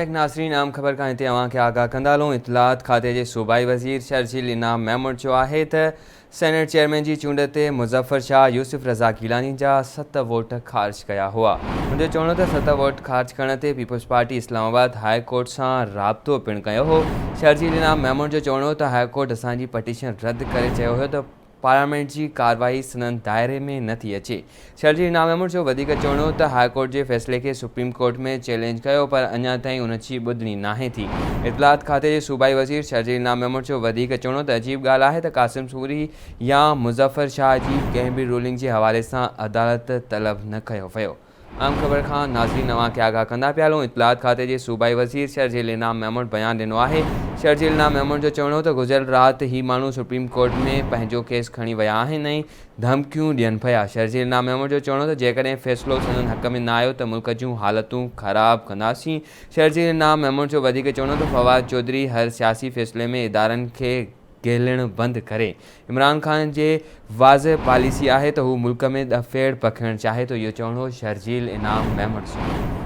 एक नाज़रीन आम ख़बर खां हिते अव्हांखे आगाह कंदा हलूं। इतलात खाते जे सूबाई वज़ीर शर्जील इनाम महमूद चयो आहे त सेनेट चेयरमैन जी चूंड ते मुज़फ़र शाह यूसुफ रज़ा गिलानी जा 7 वोट ख़ारिज कया हुआ। हुनजो चवणो त 7 वोट ख़ारिज करण ते पीपल्स पार्टी इस्लामाबाद हाई कोर्ट सां राब्तो पिणु कयो हो। शर्जील इनाम महमूद जो चवणो त हाई कोर्ट असांजी पटिशन रद्द करे चयो हुयो त पार्लियामेंट की कार्रवाई सनन दायरे में न थी अचे। शर्जील इनाम महमूद जो वधीक चवणो त हाई कोर्ट के फ़ैसिले के सुप्रीम कोर्ट में चैलेंज कयो पर अञा ताईं उनजी ॿुधणी नाहे थी। इतलात खाते जे सूबाई वज़ीर शर्जील इनाम महमूद जो वधीक चवणो त अजीब ॻाल्हि आहे त कासिम सूरी या मुज़फ़र शाह जी कंहिं बि रूलिंग के हवाले सां अदालत तलब न कयो वियो। आम ख़बर खां नाज़रीन अव्हांखे आगाह कंदा पिया हलूं। इतलात खाते जे सूबाई वज़ीर शर्जील इनाम महमूद बयान ॾिनो आहे। शर्जील इनाम महमूद जो चवणो त गुज़िरियल राति ही माण्हू सुप्रीम कोर्ट में पंहिंजो केस खणी विया आहिनि ऐं धमकियूं ॾियनि पिया। शर्जील इनाम महमूद जो चवणो त जेकॾहिं फ़ैसिलो सनन हक़ में न आयो त मुल्क जूं हालतूं ख़राब कंदासीं। शर्जील इनाम महमूद जो वधीक चवणो त फवाद चौधरी हर सियासी फ़ैसिले में इदारनि खे ॻेलणु बंदि करे। इमरान ख़ान जे वाज़ह पॉलिसी आहे त हू मुल्क में ॾफेड़ पखिड़णु चाहे थो। इहो चवणो शर्जील इनाम महमूद